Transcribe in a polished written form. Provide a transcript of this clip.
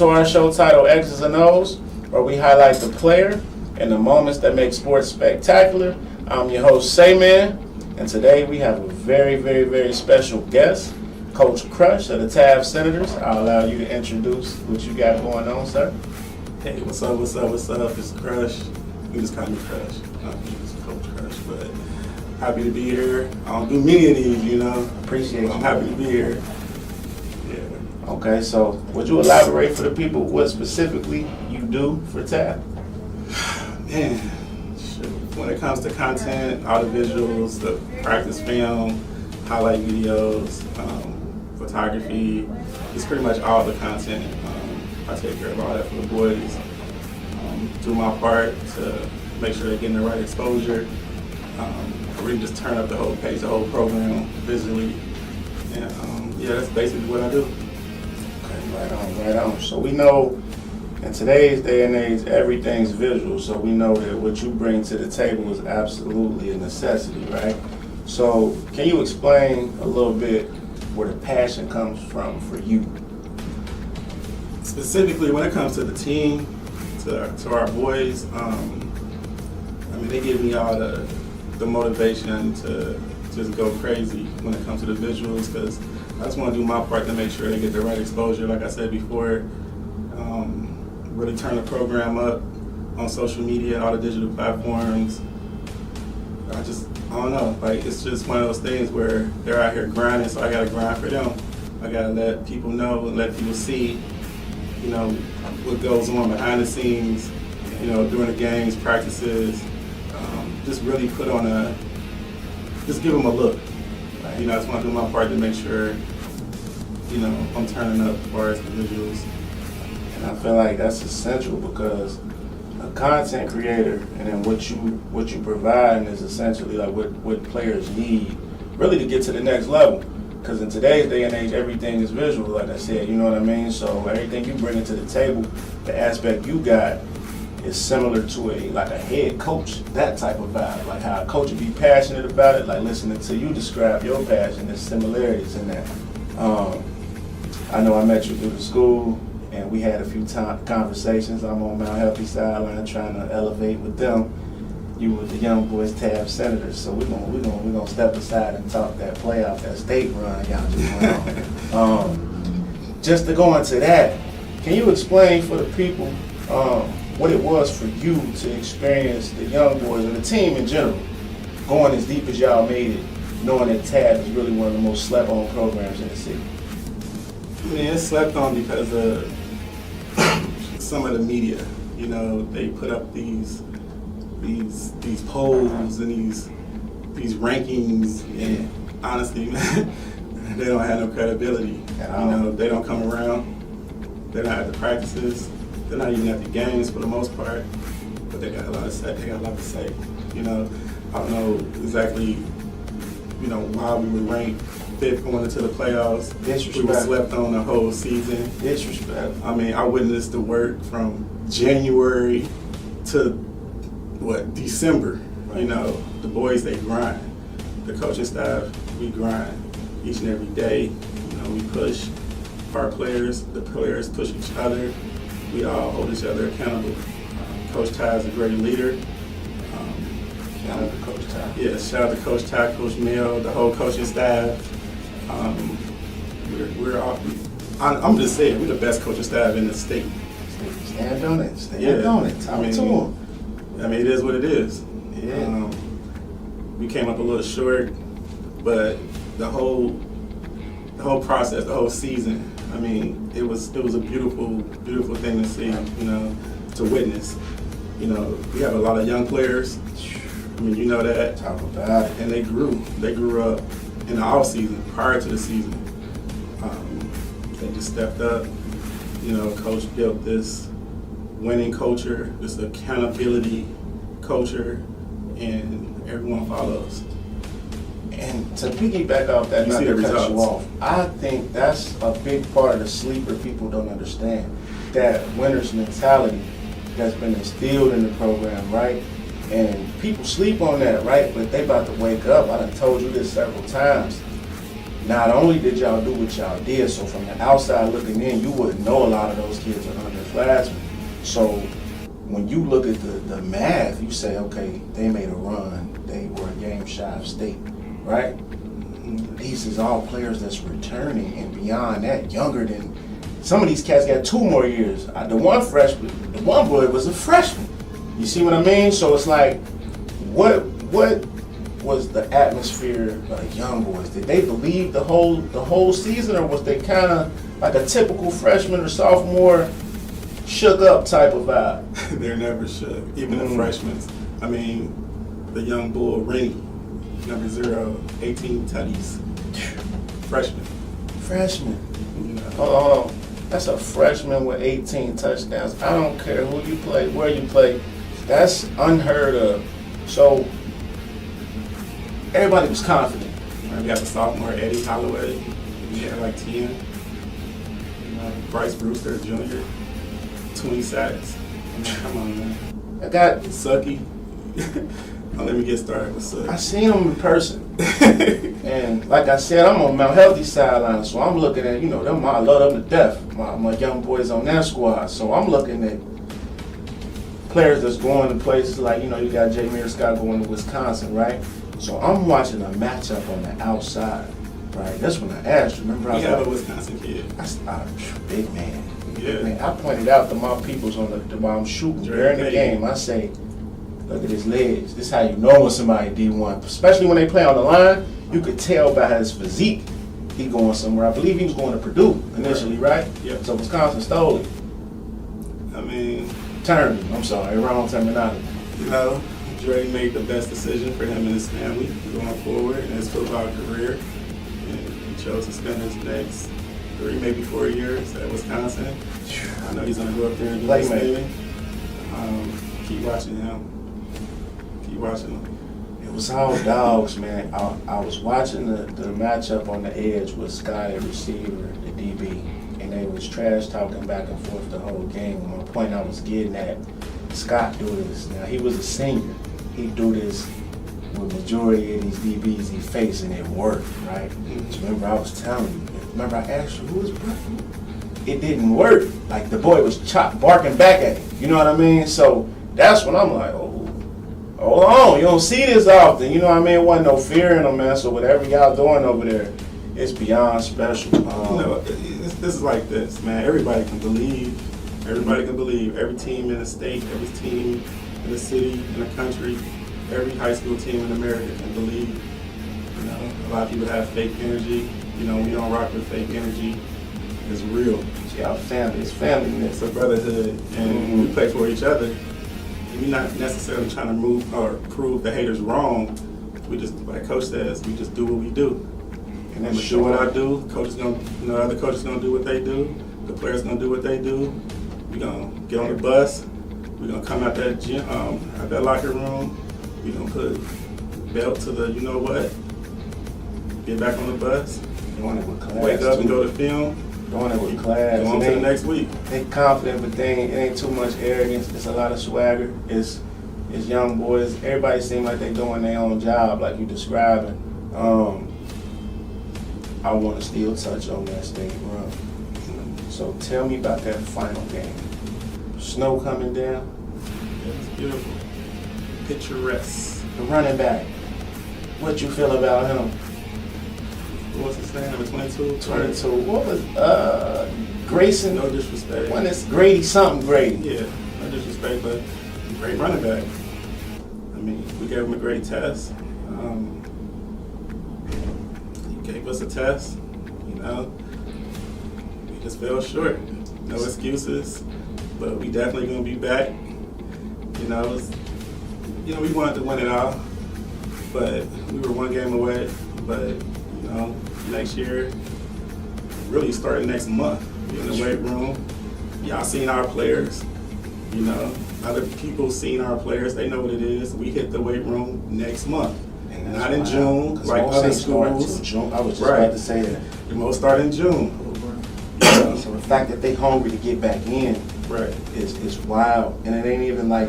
to our show titled X's and O's, where we highlight the player and the moments that make sports spectacular. I'm your host, Sayman, and today we have a very, very, very special guest, Coach Crush of the Taft Senators. I'll allow you to introduce what you got going on, sir. Hey, what's up? It's Crush. You just call me Crush. It's Coach Crush, but happy to be here. I don't do many of these, Appreciate you. I'm happy to be here. Yeah. Okay, so would you elaborate for the people what specifically you do for Taft? Man, when it comes to content, all the visuals, the practice film, highlight videos, photography, it's pretty much all the content. I take care of all that for the boys. Do my part to make sure they're getting the right exposure. I really just turn up the whole page, the whole program visually. And yeah, that's basically what I do. Okay, right on. So we know in today's day and age, everything's visual. So we know that what you bring to the table is absolutely a necessity, right? So can you explain a little bit where the passion comes from for you? Specifically, when it comes to the team, to our boys, they give me all the motivation to just go crazy when it comes to the visuals, because I just want to do my part to make sure they get the right exposure. Like I said before, really turn the program up on social media, all the digital platforms. I don't know, it's just one of those things where they're out here grinding, so I got to grind for them. I got to let people know and let people see what goes on behind the scenes, during the games, practices, just really just give them a look. I just want to do my part to make sure, I'm turning up as far as the visuals. And I feel like that's essential because a content creator and then what you provide is essentially like what players need really to get to the next level. Because in today's day and age, everything is visual, like I said, you know what I mean? So everything you bring to the table, the aspect you got is similar to a head coach, that type of vibe. Like how a coach would be passionate about it, like listening to you describe your passion, there's similarities in that. I know I met you through the school, and we had a few conversations. I'm on Mount Healthy sideline trying to elevate with them. You with the young boys, Taft Senators, so we're gonna step aside and talk that playoff, that state run y'all just went on. Just to go into that, can you explain for the people what it was for you to experience the young boys and the team in general, going as deep as y'all made it, knowing that Taft is really one of the most slept-on programs in the city? It's slept on because of some of the media. They put up these polls and these rankings, and honestly, man, they don't have no credibility. They don't come around. They're not at the practices. They're not even at the games for the most part. But they got a lot to say. I don't know exactly, why we were ranked fifth going into the playoffs. Disrespect. We were slept on the whole season. Disrespect. I witnessed the work from January to December. Right. The boys, they grind. The coaching staff, we grind each and every day. We push our players. The players push each other. We all hold each other accountable. Coach Ty is a great leader. Shout out to Coach Ty. Yeah, shout out to Coach Ty, Coach Mill, the whole coaching staff. We're all, I'm just saying, we're the best coaching staff in the state. Stand on it. Stand on it. Talk to them. It is what it is. Yeah. We came up a little short, but the whole process, the whole season, it was a beautiful thing to see, to witness. We have a lot of young players. You know that. Talk about it. And they grew up in the off season, prior to the season. They just stepped up. Coach built this winning culture, this accountability culture, and everyone follows. And to piggyback off that, You not see to the cut you results. off, I think that's a big part of the sleeper people don't understand. That winner's mentality that's been instilled in the program, right? And people sleep on that, right? But they about to wake up. I done told you this several times. not only did y'all do what y'all did, so from the outside looking in, you wouldn't know a lot of those kids are underclassmen. So when you look at the math, you say, okay, they made a run. They were a game shy of state, right? These is all players that's returning and beyond that, younger than some of these cats got 2 more years. The one boy was a freshman. You see what I mean? So it's like, what was the atmosphere of young boys? Did they believe the whole season, or was they kind of like a typical freshman or sophomore, shook up type of vibe? They're never shook, even the freshmen. I mean, the young bull, Rennie, number 0, 18 tutties. Freshman. Freshman. You know. Hold on. That's a freshman with 18 touchdowns. I don't care who you play, where you play. That's unheard of. So everybody was confident. We got the sophomore, Eddie Holloway. He had like 10. You know, Bryce Brewster, Jr., 20 sacks. I mean, come on, man. I got Sucky. Don't let me get started with Sucky. I seen him in person. And like I said, I'm on Mount Healthy sideline, so I'm looking at, them, I love them to death. My young boys on that squad. So I'm looking at players that's going to places like, you got Jameer Scott going to Wisconsin, right? So I'm watching a matchup on the outside, right? That's when I asked you. Remember, I was a Wisconsin kid. Big man. Yeah. Man, I pointed out to my peoples while I'm shooting during the game. I say, look at his legs. This is how you know when somebody D1, especially when they play on the line. You could tell by his physique he going somewhere. I believe he was going to Purdue initially, right? Yeah. So Wisconsin stole it. I mean, Turned him. I'm sorry, wrong terminology. Dre made the best decision for him and his family going forward in his football career. And he chose to spend his next 3, maybe 4 years at Wisconsin. I know he's going to go up there and do his thing. Keep watching him. Keep watching him. It was all dogs, man. I was watching the matchup on the edge with Scott at receiver, the DB, and they was trash talking back and forth the whole game. One point I was getting at, Scott do this. Now, he was a senior. He do this with majority of these DBs he faced, and it worked, right? So remember, I was telling you. Remember, I asked you, who was Brooklyn? It didn't work. Like, the boy was barking back at him. You know what I mean? So that's when I'm like, hold on, you don't see this often. You know what I mean? It wasn't no fear in them, man. So whatever y'all doing over there, it's beyond special. This is like this, man. Everybody can believe. Everybody can believe. Every team in the state, every team in the city, in the country, every high school team in America can believe. A lot of people have fake energy. We don't rock with fake energy. It's real. It's y'all family. It's family. It's a brotherhood, and we play for each other. We're not necessarily trying to move or prove the haters wrong. We just, like Coach says, we just do what we do. And I'm gonna do what I do. Coach is gonna, other coaches gonna do what they do. The players gonna do what they do. We gonna get on the bus. We gonna come out that gym, out that locker room. We gonna put belt to the, get back on the bus. Doing it with class. Wake up and go to film. Doing it with class. Go on to the next week. They confident, but it ain't too much arrogance. It's a lot of swagger. It's young boys. Everybody seem like they doing their own job, like you describing. I want to still touch on that state run. So tell me about that final game. Snow coming down. It was beautiful. Picturesque. The running back. What you feel about him? What's his name? Number 22? 22. What was Grayson? No disrespect. When it's Grady something Grady. Yeah, no disrespect, but great running back. I mean, we gave him a great test. He gave us a test. We just fell short. No excuses, but we definitely gonna be back. We wanted to win it all, but we were one game away. But next year, really starting next month, in the weight room. Y'all seen our players. Other people seen our players. They know what it is. We hit the weight room next month. And not in June, like other schools. June. I was just about to say that. The most start in June. So the fact that they hungry to get back in right. is wild. And it ain't even like